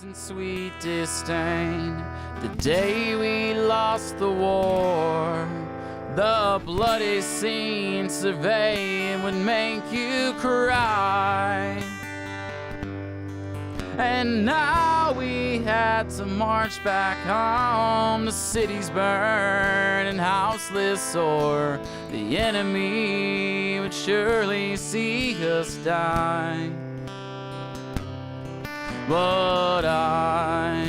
and sweet disdain. The day we lost the war, the bloody scene surveying would make you cry. And now we had to march back home. The city's burned and houseless, or the enemy would surely see us die. But I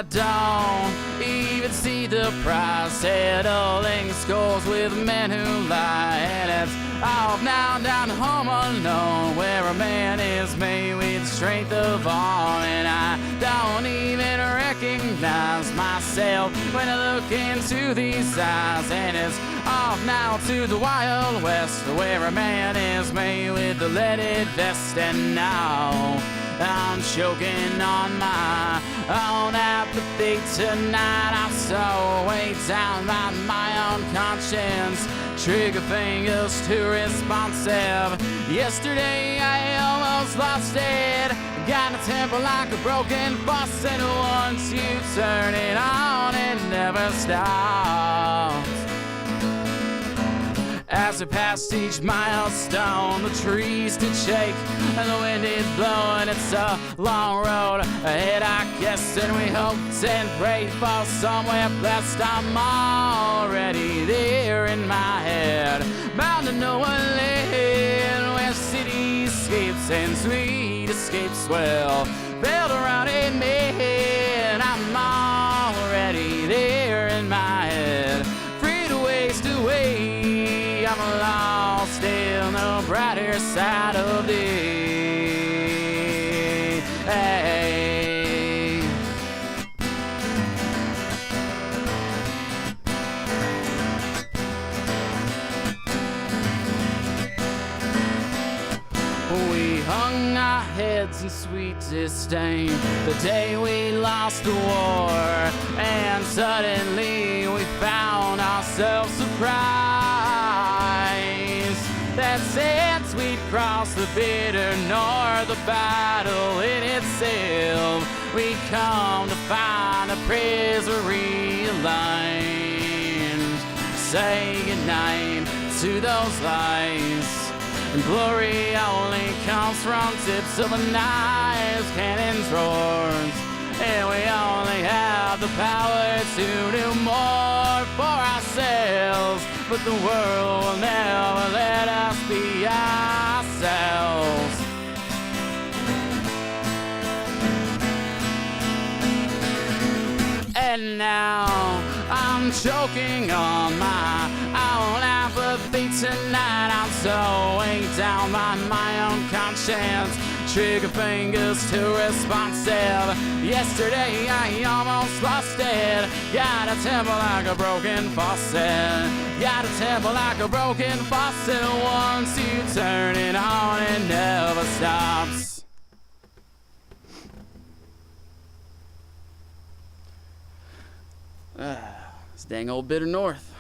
don't even see the prize, settling scores with men who lie. And it's off now down home alone, where a man is made with strength of arm. And I don't even recognize myself when I look into these eyes. And it's off now to the Wild West, where a man is made with the leaded vest. And now I'm choking on my own apathy tonight. I'm so weighed down by my own conscience, trigger fingers too responsive. Yesterday I almost lost it, got a temper like a broken faucet. Once you turn it on, it never stops. As we passed each milestone, the trees did shake and the wind did blow, and it's a long road ahead, I guess, and we hoped and prayed for somewhere blessed. I'm already there in my head, bound to know a land where cityscapes and sweet escapes well built around a man. I'm already there in my head, free to waste away. I'm lost in the brighter side of day. Hey. We hung our heads in sweet disdain the day we lost the war, and suddenly we found ourselves surprised that since we'd crossed the bitter north, the battle in itself, we come to find a prison realigned. Say goodnight to those lies, and glory only comes from tips of a knives, cannons, roars, and we only have the power to do more for ourselves. But the world will never let us be ourselves. And now I'm choking on my own apathy tonight. I'm so weighed down by my own conscience, trigger fingers too responsive. Yesterday I almost lost it, got a temper like a broken faucet. Got a temper like a broken faucet. Once you turn it on, it never stops. This dang old bitter north.